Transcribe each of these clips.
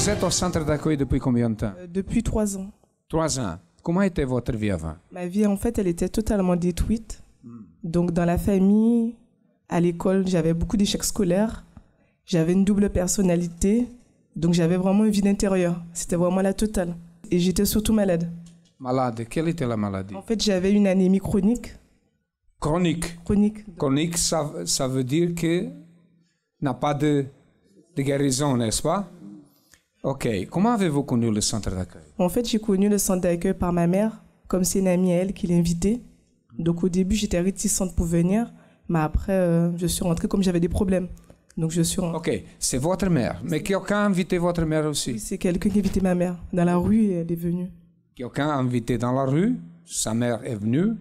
Vous êtes au centre d'accueil depuis combien de temps? Depuis 3 ans. 3 ans. Comment était votre vie avant? Ma vie, en fait, elle était totalement détruite. Donc, dans la famille, à l'école, j'avais beaucoup d'échecs scolaires. J'avais une double personnalité. Donc, j'avais vraiment une vie d'intérieur. C'était vraiment la totale. Et j'étais surtout malade. Malade? Quelle était la maladie? En fait, j'avais une anémie chronique. Chronique? Chronique. Chronique, ça veut dire que n'a pas de guérison, n'est-ce pas? Ok. Comment avez-vous connu le centre d'accueil? En fait, j'ai connu le centre d'accueil par ma mère, comme c'est une amie à elle qui l'invitait. Donc au début, j'étais réticente pour venir, mais après, je suis rentrée comme j'avais des problèmes. Donc je suis rentrée. Ok, c'est votre mère. Mais quelqu'un a invité votre mère aussi? Oui, c'est quelqu'un qui invitait ma mère dans la rue et elle est venue. Quelqu'un a invité dans la rue, sa mère est venue.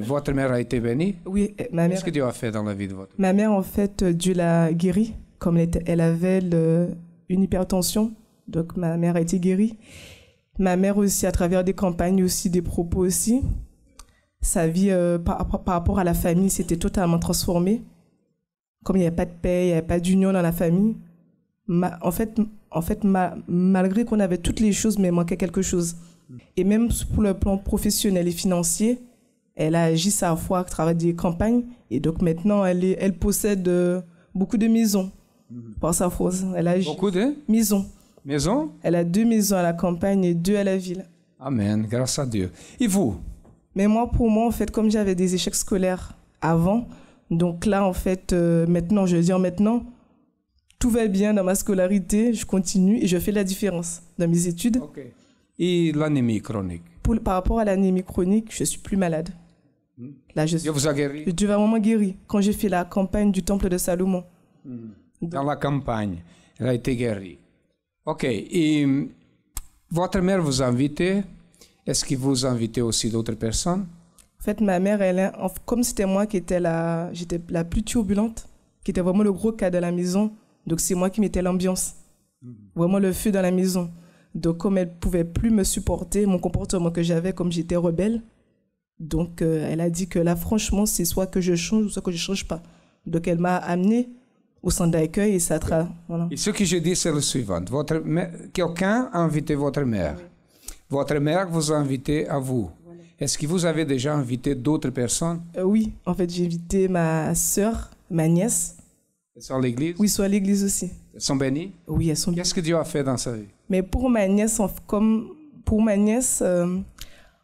Votre mère a été bénie? Oui, ma mère. Qu'est-ce que Dieu a fait dans la vie de votre mère? Ma mère, en fait, Dieu l'a guérie. Comme elle avait une hypertension, donc ma mère a été guérie. Ma mère aussi, à travers des campagnes aussi, des propos aussi, sa vie par rapport à la famille s'était totalement transformée. Comme il n'y avait pas de paix, il n'y avait pas d'union dans la famille, en fait, malgré qu'on avait toutes les choses, mais il manquait quelque chose. Et même pour le plan professionnel et financier, elle a agi sa foi à travers des campagnes. Et donc maintenant, elle possède beaucoup de maisons par sa force. Elle a beaucoup de maisons. Maisons? Elle a 2 maisons à la campagne et 2 à la ville. Amen, grâce à Dieu. Et vous? Mais pour moi, en fait, comme j'avais des échecs scolaires avant, donc là, en fait, maintenant, je veux dire maintenant, tout va bien dans ma scolarité, je continue et je fais la différence dans mes études. Okay. Et l'anémie chronique? Par rapport à l'anémie chronique, je suis plus malade. Là, Dieu vous a guéri? Dieu m'a vraiment guéri quand j'ai fait la campagne du temple de Salomon. Dans la campagne, elle a été guérie. Ok. Et votre mère vous a invité? Est-ce que vous invitez aussi d'autres personnes? En fait, ma mère, comme c'était moi qui étais j'étais la plus turbulente, qui était vraiment le gros cas de la maison, donc c'est moi qui mettais l'ambiance, vraiment le feu dans la maison. Donc comme elle ne pouvait plus me supporter, mon comportement que j'avais comme j'étais rebelle, donc elle a dit que là, franchement, c'est soit que je change ou soit que je ne change pas. Donc elle m'a amenée au centre d'accueil et ça voilà. Et ce que je dis, c'est le suivant. Quelqu'un a invité votre mère. Oui. Votre mère vous a invité à vous. Voilà. Est-ce que vous avez déjà invité d'autres personnes? Oui, en fait, j'ai invité ma sœur, ma nièce. Elles sont à l'église? Oui, elles sont à l'église aussi. Elles sont bénies? Oui, elles sont bénies. Qu'est-ce que Dieu a fait dans sa vie? Mais pour ma nièce,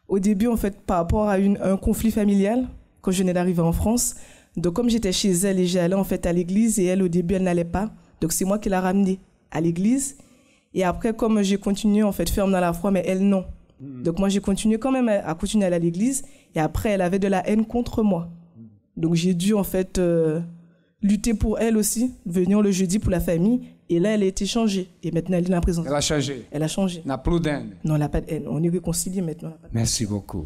au début, en fait, par rapport à un conflit familial, quand je venais d'arriver en France, donc comme j'étais chez elle et j'allais en fait à l'église et elle, au début, elle n'allait pas. Donc c'est moi qui l'ai ramenée à l'église. Et après, comme j'ai continué, en fait, ferme dans la foi, mais elle, non. Donc moi, j'ai continué quand même à continuer à aller à l'église. Et après, elle avait de la haine contre moi. Donc j'ai dû, en fait, lutter pour elle aussi, venir le jeudi pour la famille. Et là, elle a été changée. Et maintenant, elle est dans la présence. Elle a changé? Elle a changé. Elle n'a plus d'haine? Non, elle n'a pas de haine. On est réconciliés maintenant. Merci beaucoup.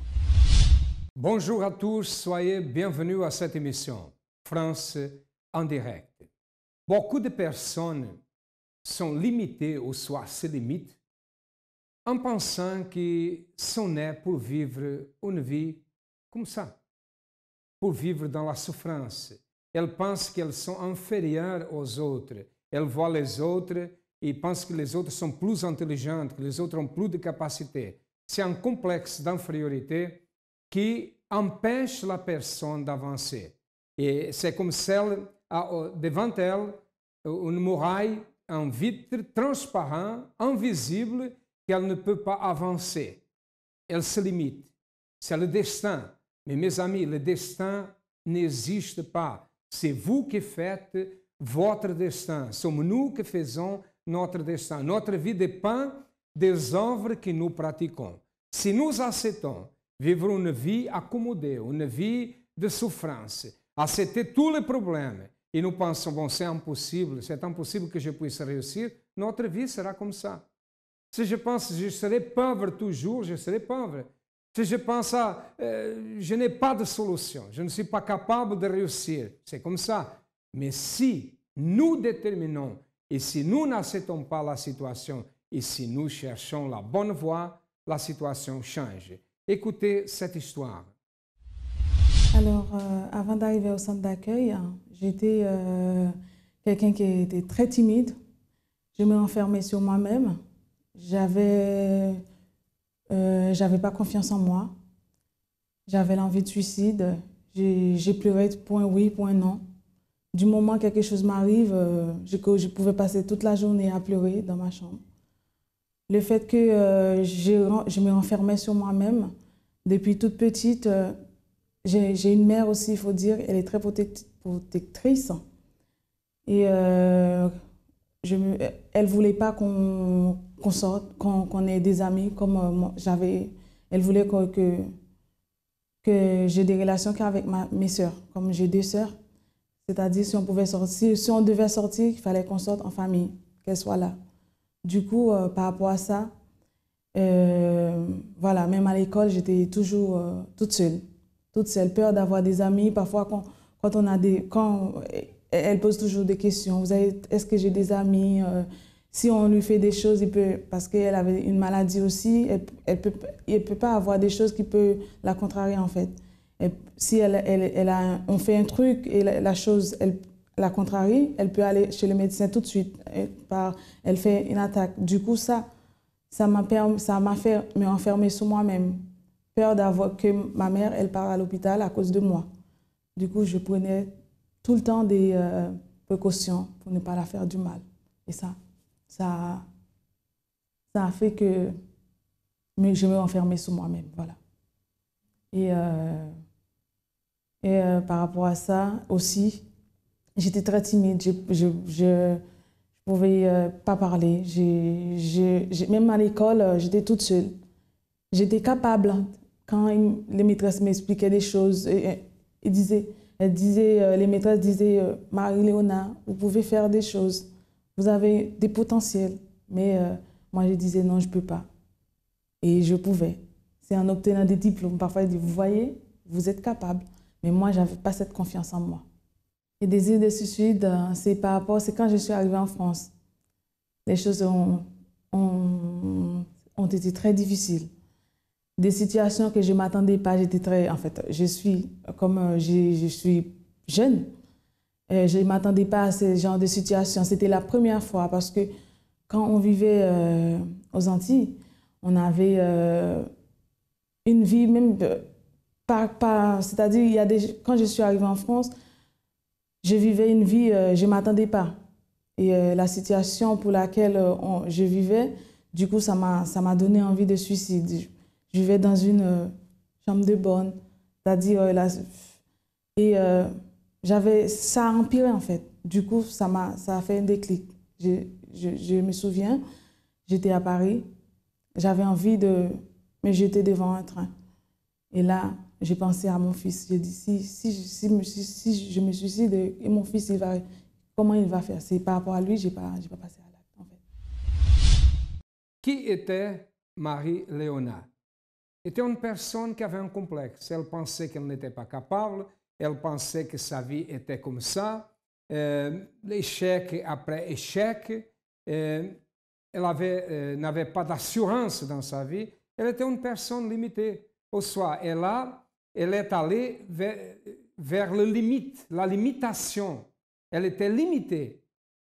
Bonjour à tous, soyez bienvenus à cette émission, France en direct. Beaucoup de personnes sont limitées ou soit se limitent en pensant qu'ils sont nés pour vivre une vie comme ça, pour vivre dans la souffrance. Elles pensent qu'elles sont inférieures aux autres. Elles voient les autres et pensent que les autres sont plus intelligents, que les autres ont plus de capacités. C'est un complexe d'infériorité qui empêche la personne d'avancer. Et c'est comme celle a devant elle une muraille, un vitre transparent, invisible, qu'elle ne peut pas avancer. Elle se limite. C'est le destin. Mais mes amis, le destin n'existe pas. C'est vous qui faites votre destin. Somos nous qui faisons notre destin. Notre vie dépend des œuvres que nous pratiquons. Si nous acceptons vivre une vie accommodée, une vie de souffrance, accepter tous les problèmes, et nous pensons, bon, c'est impossible que je puisse réussir, notre vie sera comme ça. Si je pense, je serai pauvre toujours, je serai pauvre. Si je pense, je n'ai pas de solution, je ne suis pas capable de réussir, c'est comme ça. Mais si nous déterminons, et si nous n'acceptons pas la situation, et si nous cherchons la bonne voie, la situation change. Écoutez cette histoire. Alors, avant d'arriver au centre d'accueil, j'étais quelqu'un qui était très timide. je me renfermais sur moi-même. J'avais pas confiance en moi. J'avais l'envie de suicide. J'ai pleuré point oui, point non. Du moment que quelque chose m'arrive, je pouvais passer toute la journée à pleurer dans ma chambre. Le fait que je me renfermais sur moi-même, depuis toute petite, j'ai une mère aussi, il faut dire, elle est très protectrice. Et elle ne voulait pas qu'on sorte, qu'on ait des amis comme j'avais. Elle voulait que j'ai des relations qu'avec mes sœurs, comme j'ai 2 sœurs. C'est-à-dire, si on pouvait sortir, si on devait sortir, il fallait qu'on sorte en famille, qu'elles soient là. Du coup, par rapport à ça, voilà, même à l'école, j'étais toujours toute seule. Toute seule, peur d'avoir des amis. Parfois, quand elle pose toujours des questions. Est-ce que j'ai des amis? Si on lui fait des choses, parce qu'elle avait une maladie aussi, elle peut pas avoir des choses qui peuvent la contrarier en fait. Et si on fait un truc et la chose, elle la contrarie, elle peut aller chez le médecin tout de suite. Elle fait une attaque. Du coup, ça m'a fait me renfermer sur moi-même. Peur que ma mère, elle part à l'hôpital à cause de moi. Du coup, je prenais tout le temps des précautions pour ne pas la faire du mal. Et ça a fait que je me renfermais sur moi-même. Voilà. Et par rapport à ça aussi, j'étais très timide. Je pouvais pas parler. Même à l'école, j'étais toute seule. J'étais capable. Quand les maîtresses m'expliquaient des choses, les maîtresses disaient « Marie-Léona, vous pouvez faire des choses. Vous avez des potentiels. » Mais moi, je disais « Non, je ne peux pas. » Et je pouvais. C'est en obtenant des diplômes. Parfois, ils disent « Vous voyez, vous êtes capable. » Mais moi, je n'avais pas cette confiance en moi. Et des idées de suicide, c'est quand je suis arrivée en France. Les choses ont été très difficiles. Des situations que je ne m'attendais pas. En fait, je suis jeune. Je ne m'attendais pas à ce genre de situation. C'était la première fois parce que quand on vivait aux Antilles, on avait une vie même c'est-à-dire, quand je suis arrivée en France, je vivais une vie, je ne m'attendais pas. Et la situation pour laquelle je vivais, du coup, ça m'a donné envie de suicide. Je vivais dans une chambre de bonne, c'est-à-dire, ça a empiré en fait. Du coup, ça a fait un déclic. Je me souviens, j'étais à Paris, j'avais envie de me jeter devant un train. Et là, j'ai pensé à mon fils. J'ai dit, si je me suicide, et mon fils, comment il va faire? C'est par rapport à lui, je n'ai pas passé à l'acte, en fait. Qui était Marie-Léona? Était une personne qui avait un complexe. Elle pensait qu'elle n'était pas capable, elle pensait que sa vie était comme ça, l'échec après échec. Elle n'avait pas d'assurance dans sa vie. Elle était une personne limitée. Au soir, elle est allée vers la limitation. Elle était limitée.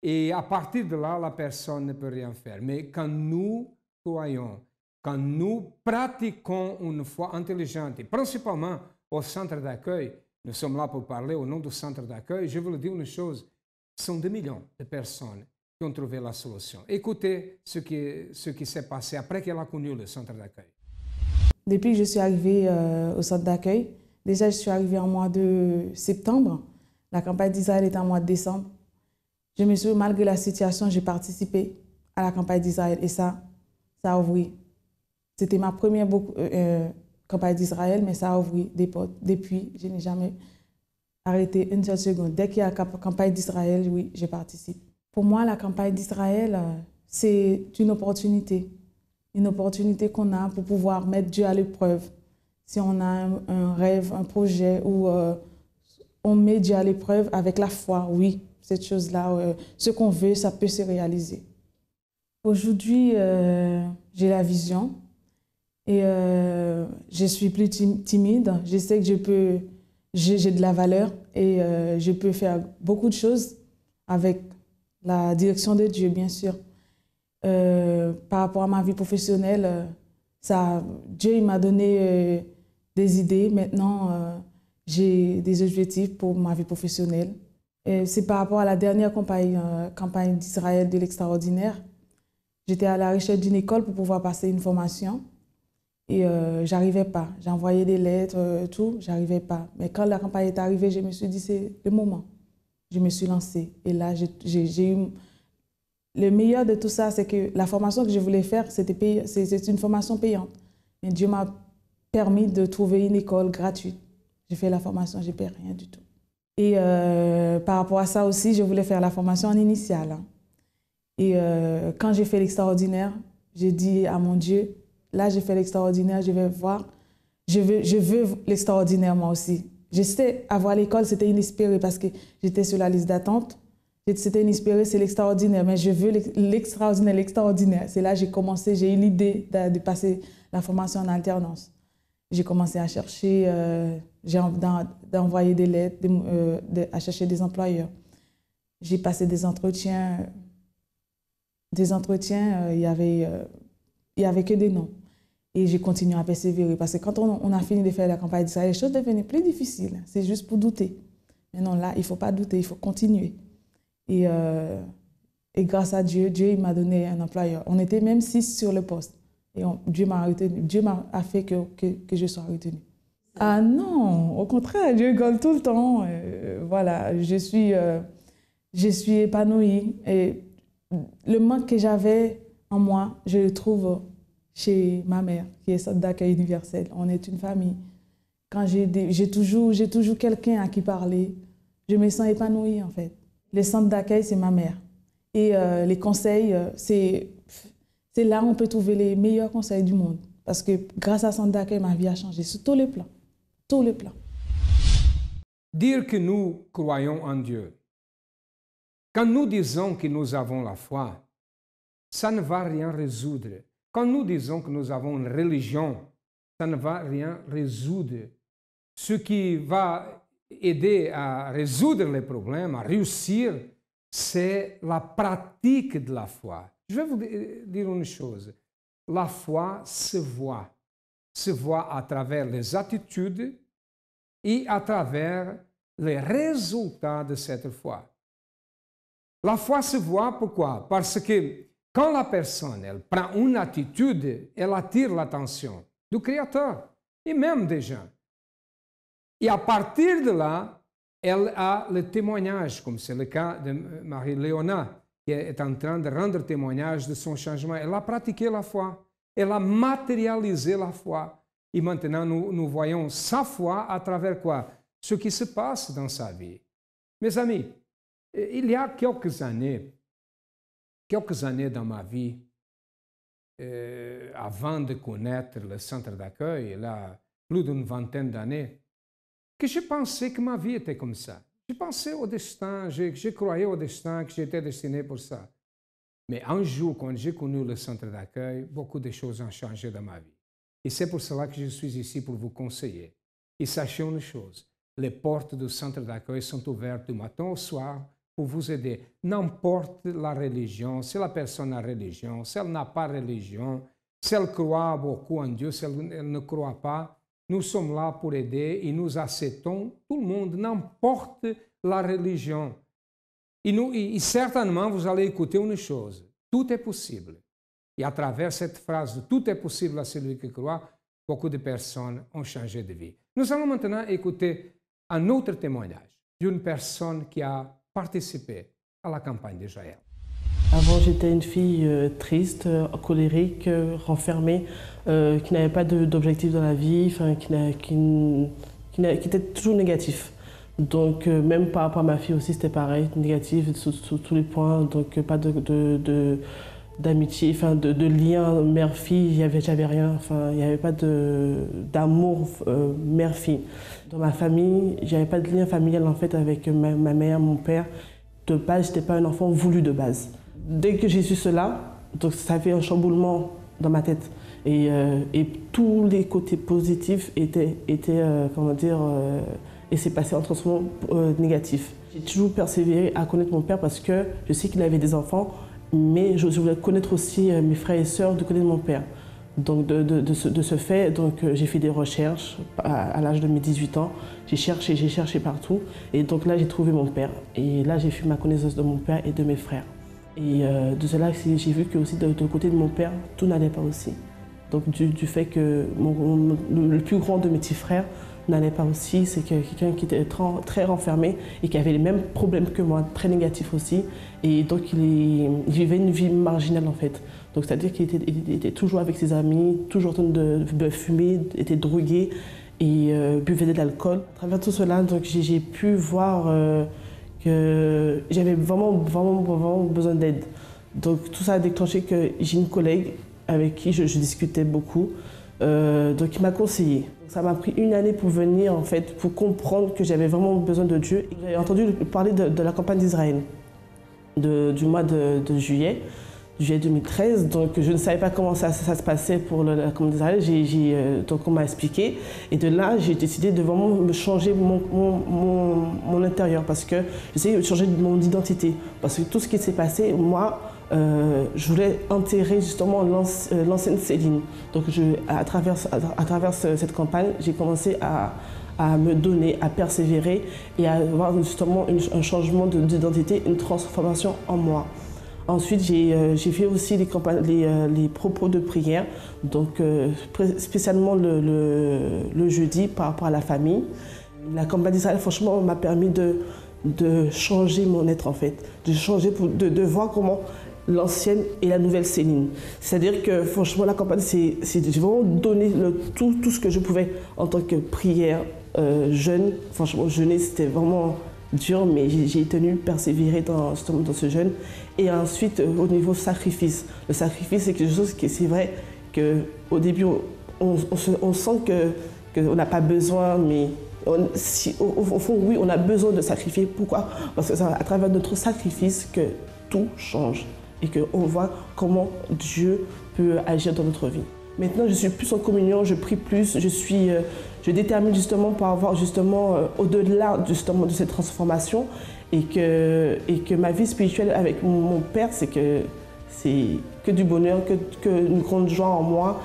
Et à partir de là, la personne ne peut rien faire. Mais quand nous croyons, quand nous pratiquons une foi intelligente, et principalement au centre d'accueil, nous sommes là pour parler au nom du centre d'accueil, je veux vous dire une chose, ce sont 2 millions de personnes qui ont trouvé la solution. Écoutez ce qui s'est passé après qu'elle a connu le centre d'accueil. Depuis que je suis arrivée au centre d'accueil, déjà je suis arrivée en mois de septembre. La campagne d'Israël était en mois de décembre. Malgré la situation, j'ai participé à la campagne d'Israël et ça a ouvert. C'était ma première campagne d'Israël, mais ça a ouvert des portes. Depuis, je n'ai jamais arrêté une seule seconde. Dès qu'il y a la campagne d'Israël, oui, je participe. Pour moi, la campagne d'Israël, c'est une opportunité. Une opportunité qu'on a pour pouvoir mettre Dieu à l'épreuve. Si on a un rêve, un projet où on met Dieu à l'épreuve avec la foi, oui, cette chose-là, ce qu'on veut, ça peut se réaliser. Aujourd'hui, j'ai la vision et je suis plus timide. Je sais que j'ai de la valeur et je peux faire beaucoup de choses avec la direction de Dieu, bien sûr. Par rapport à ma vie professionnelle, Dieu il m'a donné des idées. Maintenant, j'ai des objectifs pour ma vie professionnelle. C'est par rapport à la dernière campagne d'Israël de l'extraordinaire. J'étais à la recherche d'une école pour pouvoir passer une formation et j'arrivais pas. J'envoyais des lettres, tout, j'arrivais pas. Mais quand la campagne est arrivée, je me suis dit c'est le moment. Je me suis lancée et là j'ai eu... Le meilleur de tout ça, c'est que la formation que je voulais faire, c'est une formation payante. Mais Dieu m'a permis de trouver une école gratuite. J'ai fait la formation, je ne paie rien du tout. Et par rapport à ça aussi, je voulais faire la formation en initiale. Et quand j'ai fait l'extraordinaire, j'ai dit à mon Dieu, là j'ai fait l'extraordinaire, je vais voir, je veux l'extraordinaire moi aussi. Je sais, avoir l'école, c'était inespéré parce que j'étais sur la liste d'attente. C'était inespéré, c'est l'extraordinaire, mais je veux l'extraordinaire, l'extraordinaire. C'est là que j'ai commencé, j'ai eu l'idée de passer la formation en alternance. J'ai commencé à chercher, d'envoyer des lettres, à chercher des employeurs. J'ai passé des entretiens. Il n'y avait que des noms. Et j'ai continué à persévérer parce que quand on a fini de faire la campagne d'Israël, les choses devenaient plus difficiles. C'est juste pour douter. Mais non, là, il ne faut pas douter, il faut continuer. Et grâce à Dieu, il m'a donné un employeur. On était même 6 sur le poste. Et Dieu m'a retenu. Dieu a fait que je sois retenue. Ah non, au contraire, Dieu rigole tout le temps. Voilà, je suis épanouie. Et le manque que j'avais en moi, je le trouve chez ma mère, qui est centre d'accueil universel. On est une famille. Quand j'ai toujours quelqu'un à qui parler, je me sens épanouie en fait. Les centres d'accueil, c'est ma mère. Et les conseils, c'est là où on peut trouver les meilleurs conseils du monde. Parce que grâce à centre d'accueil, ma vie a changé sur tous les plans. Tous les plans. Dire que nous croyons en Dieu. Quand nous disons que nous avons la foi, ça ne va rien résoudre. Quand nous disons que nous avons une religion, ça ne va rien résoudre. Ce qui va aider à résoudre les problèmes, à réussir, c'est la pratique de la foi. Je vais vous dire une chose. La foi se voit à travers les attitudes et à travers les résultats de cette foi. La foi se voit pourquoi? Parce que quand la personne elle prend une attitude, elle attire l'attention du Créateur et même des gens. Et à partir de là, elle a le témoignage, comme c'est le cas de Marie-Léona, qui est en train de rendre témoignage de son changement. Elle a pratiqué la foi, elle a matérialisé la foi. Et maintenant, nous voyons sa foi à travers quoi? Ce qui se passe dans sa vie. Mes amis, il y a quelques années dans ma vie, avant de connaître le centre d'accueil, là, plus d'une vingtaine d'années, que je pensais que ma vie était comme ça. Je pensais au destin, je croyais au destin, que j'étais destiné pour ça. Mais un jour, quand j'ai connu le centre d'accueil, beaucoup de choses ont changé dans ma vie. Et c'est pour cela que je suis ici pour vous conseiller. Et sachez une chose, les portes du centre d'accueil sont ouvertes du matin au soir pour vous aider. N'importe la religion, si la personne a religion, si elle n'a pas religion, si elle croit beaucoup en Dieu, si elle ne croit pas, nous sommes là pour aider et nous acceptons tout le monde, n'importe la religion. Et certainement, vous allez écouter une chose, tout est possible. Et à travers cette phrase, tout est possible à celui qui croit, beaucoup de personnes ont changé de vie. Nous allons maintenant écouter un autre témoignage d'une personne qui a participé à la campagne d'Israël. Avant, j'étais une fille triste, colérique, renfermée, qui n'avait pas d'objectif dans la vie, qui était toujours négatif. Donc, même par rapport à ma fille aussi, c'était pareil, négatif sur tous les points. Donc, pas d'amitié, de lien mère-fille, j'avais rien. Enfin, il n'y avait pas d'amour mère-fille. Dans ma famille, j'avais pas de lien familial en fait avec ma mère, mon père. De base, je n'étais pas un enfant voulu de base. Dès que j'ai su cela, donc ça fait un chamboulement dans ma tête. Et tous les côtés positifs étaient et c'est passé en transformant négatif. J'ai toujours persévéré à connaître mon père parce que je sais qu'il avait des enfants mais je voulais connaître aussi mes frères et sœurs du côté de mon père. Donc de ce fait, j'ai fait des recherches à l'âge de mes 18 ans. J'ai cherché partout. Et donc là, j'ai trouvé mon père. Et là, j'ai fait ma connaissance de mon père et de mes frères. Et de cela, j'ai vu que aussi de côté de mon père, tout n'allait pas aussi. Donc du fait que le plus grand de mes petits frères n'allait pas aussi, c'est quelqu'un qui était très renfermé et qui avait les mêmes problèmes que moi, très négatifs aussi. Et donc il vivait une vie marginale en fait. Donc c'est-à-dire qu'il était toujours avec ses amis, toujours en train de fumer, était drogué et buvait de l'alcool. À travers tout cela, j'ai pu voir que j'avais vraiment besoin d'aide. Donc tout ça a déclenché que j'ai une collègue avec qui je discutais beaucoup, donc il m'a conseillé. Ça m'a pris une année pour venir en fait, pour comprendre que j'avais vraiment besoin de Dieu. J'avais entendu parler de la campagne d'Israël du mois de juillet 2013, donc je ne savais pas comment ça se passait pour la campagne d'Israël. Donc on m'a expliqué et de là j'ai décidé de vraiment me changer mon intérieur parce que j'essayais de changer mon identité. Parce que tout ce qui s'est passé, moi, je voulais enterrer justement l'ancienne Céline. Donc à travers cette campagne, j'ai commencé à me donner, à persévérer et à avoir justement un changement d'identité, une transformation en moi. Ensuite, j'ai fait aussi les propos de prière, donc spécialement le jeudi par rapport à la famille. La campagne d'Israël, franchement, m'a permis de changer mon être en fait, de voir comment l'ancienne et la nouvelle Céline. C'est-à-dire que franchement, la campagne, j'ai vraiment donné tout ce que je pouvais en tant que prière, jeûne. Franchement, jeûner, c'était vraiment dur, mais j'ai tenu, persévérer dans ce jeûne. Et ensuite, au niveau sacrifice. Le sacrifice, c'est quelque chose qui, c'est vrai qu'au début, on sent qu'on n'a pas besoin, mais au fond, oui, on a besoin de sacrifier. Pourquoi? Parce que c'est à travers notre sacrifice que tout change et qu'on voit comment Dieu peut agir dans notre vie. Maintenant, je suis plus en communion, je prie plus, je détermine justement pour avoir justement au-delà justement de cette transformation et que ma vie spirituelle avec mon Père, c'est que du bonheur, que une grande joie en moi.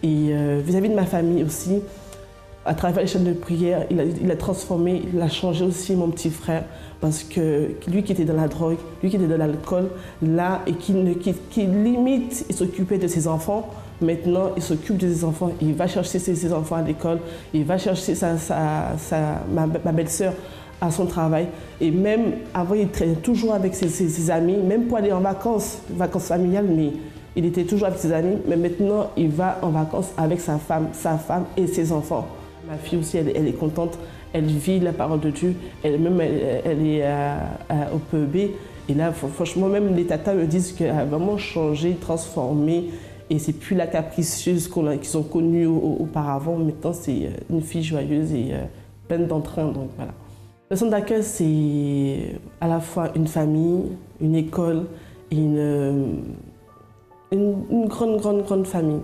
Et vis-à-vis de ma famille aussi, à travers les chaînes de prière, il a transformé, il a changé aussi mon petit frère. Parce que lui qui était dans la drogue, lui qui était dans l'alcool, là, et qui limite, il s'occupait de ses enfants. Maintenant, il s'occupe de ses enfants, il va chercher ses enfants à l'école, il va chercher ma belle-sœur à son travail. Et même avant, il traînait toujours avec ses amis, même pour aller en vacances familiales, mais il était toujours avec ses amis. Mais maintenant, il va en vacances avec sa femme et ses enfants. Ma fille aussi, elle est contente. Elle vit la parole de Dieu, elle est au PEB. Et là, franchement, même les tatas me disent qu'elle a vraiment changé, transformé. Et c'est plus la capricieuse qu'ils ont connue auparavant. Maintenant, c'est une fille joyeuse et pleine d'entrain. Donc voilà. Le centre d'accueil, c'est à la fois une famille, une école et une grande famille.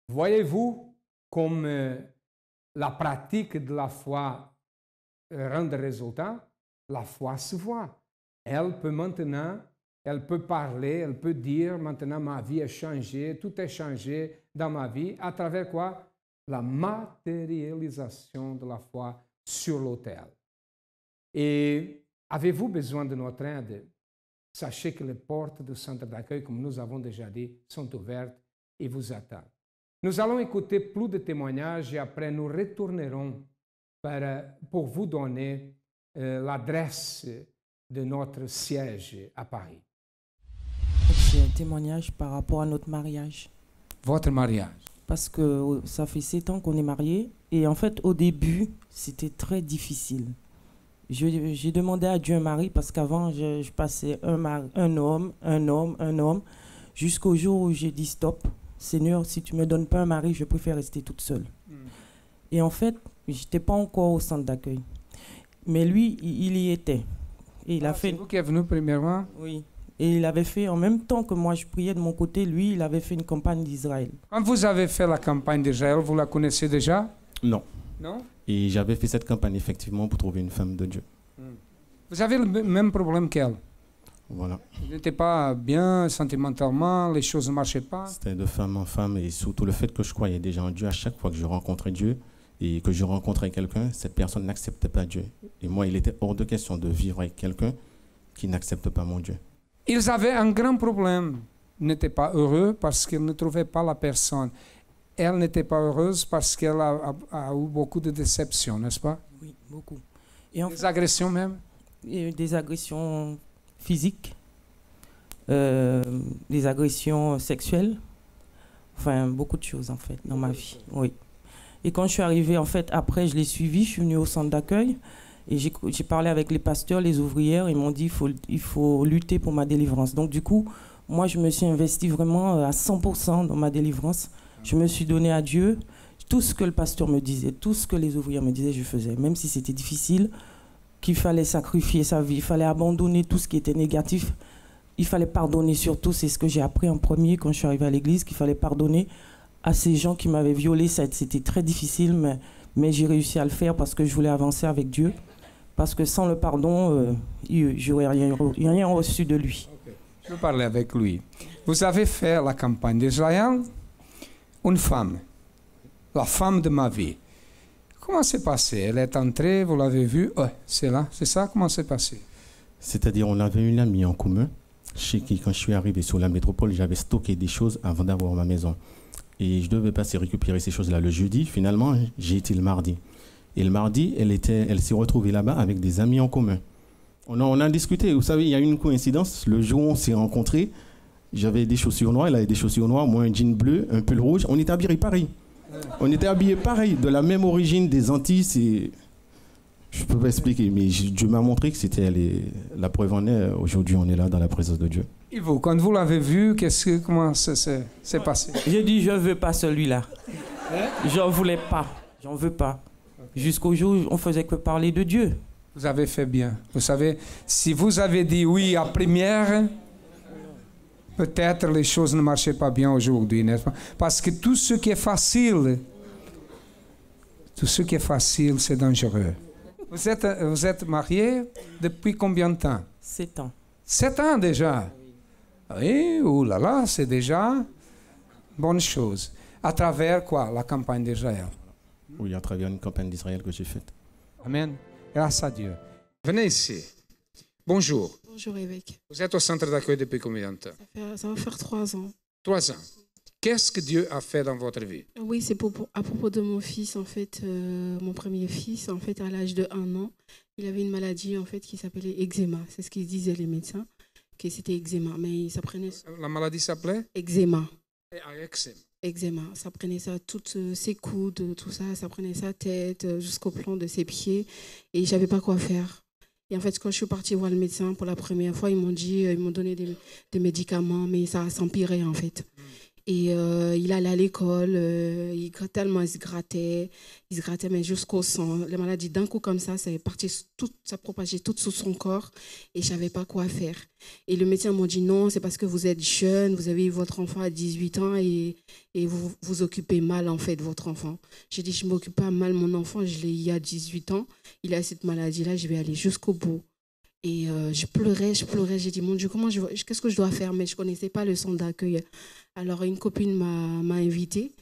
Voyez-vous comme la pratique de la foi rend des résultats? La foi se voit. Elle peut parler, elle peut dire, maintenant ma vie a changé, tout est changé dans ma vie. À travers quoi? La matérialisation de la foi sur l'autel. Et avez-vous besoin de notre aide? Sachez que les portes du centre d'accueil, comme nous avons déjà dit, sont ouvertes et vous attendent. Nous allons écouter plus de témoignages et après nous retournerons pour vous donner l'adresse de notre siège à Paris. C'est un témoignage par rapport à notre mariage. Votre mariage. Parce que ça fait 7 ans qu'on est mariés. Et en fait, au début, c'était très difficile. J'ai demandé à Dieu un mari parce qu'avant, je passais un homme, jusqu'au jour où j'ai dit stop. Seigneur, si tu ne me donnes pas un mari, je préfère rester toute seule. Et en fait, je n'étais pas encore au centre d'accueil. Mais lui, il y était. Et il a fait... C'est vous qui êtes venu premièrement? Oui. Et il avait fait, en même temps que moi je priais de mon côté, lui, il avait fait une campagne d'Israël. Quand vous avez fait la campagne d'Israël, vous la connaissez déjà? Non. Non? Et j'avais fait cette campagne effectivement pour trouver une femme de Dieu. Vous avez le même problème qu'elle? Voilà. Vous n'étiez pas bien sentimentalement, les choses ne marchaient pas? C'était de femme en femme et surtout le fait que je croyais déjà en Dieu. À chaque fois que je rencontrais Dieu et que je rencontrais quelqu'un, cette personne n'acceptait pas Dieu. Et moi, il était hors de question de vivre avec quelqu'un qui n'accepte pas mon Dieu. Ils avaient un grand problème. Ils n'étaient pas heureux parce qu'ils ne trouvaient pas la personne. Elle n'était pas heureuse parce qu'elle a eu beaucoup de déceptions, n'est-ce pas? Oui, beaucoup. Et en Des agressions même? Des agressions physiques, des agressions sexuelles, enfin beaucoup de choses en fait dans ma vie. Oui. Et quand je suis arrivée, en fait, après je l'ai suivi, je suis venue au centre d'accueil et j'ai parlé avec les pasteurs, les ouvrières, ils m'ont dit il faut lutter pour ma délivrance. Donc du coup, moi je me suis investie vraiment à 100% dans ma délivrance. Je me suis donnée à Dieu. Tout ce que le pasteur me disait, tout ce que les ouvrières me disaient, je faisais. Même si c'était difficile, qu'il fallait sacrifier sa vie, il fallait abandonner tout ce qui était négatif. Il fallait pardonner surtout, c'est ce que j'ai appris en premier quand je suis arrivée à l'église, qu'il fallait pardonner à ces gens qui m'avaient violée. C'était très difficile, mais j'ai réussi à le faire parce que je voulais avancer avec Dieu. Parce que sans le pardon, je n'aurais rien reçu de lui. Okay. Je vais parler avec lui. Vous avez fait la campagne d'Israël, une femme, la femme de ma vie. Comment c'est passé? Elle est entrée, vous l'avez vue? C'est là, c'est ça? Comment c'est passé? C'est-à-dire, on avait une amie en commun, chez qui, quand je suis arrivé sur la métropole, j'avais stocké des choses avant d'avoir ma maison. Et je devais passer récupérer ces choses-là le jeudi. Finalement, j'ai été le mardi. Et le mardi, elle s'est retrouvée là-bas avec des amis en commun. On a discuté. Vous savez, il y a eu une coïncidence. Le jour où on s'est rencontrés, j'avais des chaussures noires, elle avait des chaussures noires, moi un jean bleu, un pull rouge. On était habillés pareil. On était habillés pareil, de la même origine des Antilles. Je ne peux pas expliquer, mais Dieu m'a montré que c'était la preuve en est. Aujourd'hui, on est là dans la présence de Dieu. Et vous, quand vous l'avez vu, comment ça s'est passé? J'ai dit, je ne veux pas celui-là. J'en voulais pas. J'en veux pas. Jusqu'au jour où on faisait que parler de Dieu. Vous avez fait bien. Vous savez, si vous avez dit oui à première, peut-être les choses ne marchaient pas bien aujourd'hui, n'est-ce pas? Parce que tout ce qui est facile, c'est dangereux. Vous êtes marié depuis combien de temps? 7 ans. 7 ans déjà. Oui, oulala, c'est déjà bonne chose. À travers quoi? La campagne d'Israël. Oui, à travers une campagne d'Israël que j'ai faite. Amen. Grâce à Dieu. Venez ici. Bonjour. Bonjour évêque. Vous êtes au centre d'accueil depuis combien de temps? Ça va faire 3 ans. 3 ans. Qu'est-ce que Dieu a fait dans votre vie? Oui, c'est à propos de mon fils, en fait, mon premier fils, en fait, à l'âge de 1 an, il avait une maladie, en fait, qui s'appelait eczéma. C'est ce qu'ils disaient les médecins, que c'était eczéma. Mais ça prenait... La maladie s'appelait? Eczéma. Eczéma. Eczéma. Ça prenait ça, toutes ses coudes, tout ça, ça prenait sa tête jusqu'au plan de ses pieds. Et je n'avais pas quoi faire. Et en fait, quand je suis partie voir le médecin pour la première fois, ils m'ont donné des médicaments, mais ça s'empirait, en fait. Et il allait à l'école, tellement il se grattait, mais jusqu'au sang. La maladie, d'un coup comme ça propageait tout sous son corps et je ne savais pas quoi faire. Et le médecin m'a dit non, c'est parce que vous êtes jeune, vous avez eu votre enfant à 18 ans et vous vous occupez mal en fait de votre enfant. J'ai dit, je ne m'occupe pas mal mon enfant, je l'ai eu à 18 ans, il a cette maladie-là, je vais aller jusqu'au bout. Et je pleurais, j'ai dit, mon Dieu, qu'est-ce que je dois faire? Mais je ne connaissais pas le centre d'accueil. Alors une copine m'a invitée,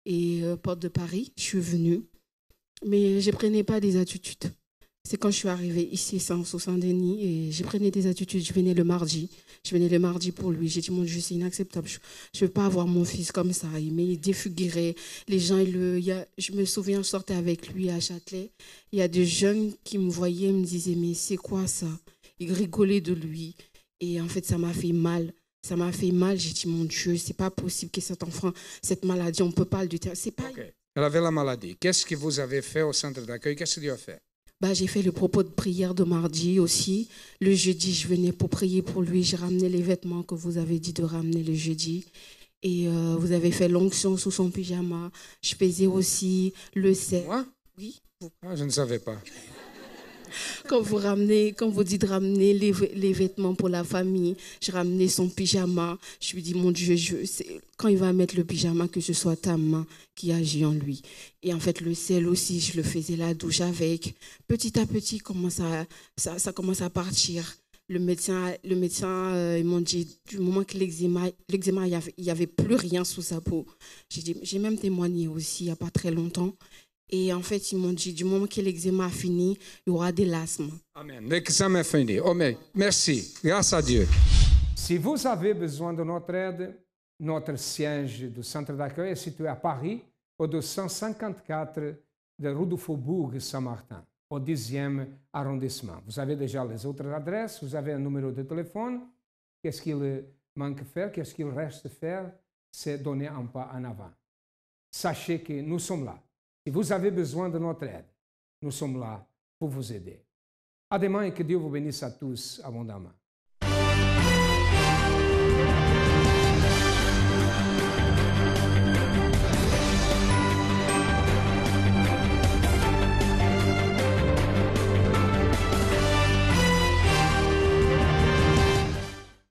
et porte de Paris, je suis venue. Mais je ne prenais pas des attitudes. c'est quand je suis arrivée ici au Saint-Denis et j'ai pris des attitudes. Je venais le mardi. Je venais le mardi pour lui. J'ai dit, mon Dieu, c'est inacceptable. Je ne veux pas avoir mon fils comme ça. Il est défiguré. Les gens, je me souviens, je sortais avec lui à Châtelet. Il y a des jeunes qui me voyaient et me disaient, mais c'est quoi ça? Ils rigolaient de lui. Et en fait, ça m'a fait mal. Ça m'a fait mal. J'ai dit, mon Dieu, c'est pas possible que cet enfant, cette maladie, on ne peut pas le déterminer. C'est pas... Okay. Elle avait la maladie. Qu'est-ce que vous avez fait au centre d'accueil? Qu'est-ce que tu as fait? J'ai fait le propos de prière de mardi aussi. Le jeudi, je venais pour prier pour lui. J'ai ramené les vêtements que vous avez dit de ramener le jeudi. Et vous avez fait l'onction sous son pyjama. Je faisais aussi le sel. Moi? Oui. Ah, je ne savais pas. Quand vous dites ramener les vêtements pour la famille, je ramenais son pyjama. Je lui dis, mon Dieu, quand il va mettre le pyjama, que ce soit ta main qui agit en lui. Et en fait, le sel aussi, je le faisais la douche avec. Petit à petit, ça commence à partir. Le médecin ils m'ont dit, du moment que l'eczéma, il n'y avait plus rien sous sa peau. J'ai même témoigné aussi, il n'y a pas très longtemps. Et en fait, ils m'ont dit, du moment que l'eczéma a fini, il y aura de l'asthme. Amen. L'examen est fini. Oh, mais merci. Grâce à Dieu. Si vous avez besoin de notre aide, notre siège du centre d'accueil est situé à Paris, au 254 de rue du Faubourg Saint-Martin, au 10e arrondissement. Vous avez déjà les autres adresses, vous avez un numéro de téléphone. Qu'est-ce qu'il manque faire? Qu'est-ce qu'il reste faire? C'est donner un pas en avant. Sachez que nous sommes là. Si vous avez besoin de notre aide, nous sommes là pour vous aider. À demain et que Dieu vous bénisse à tous abondamment.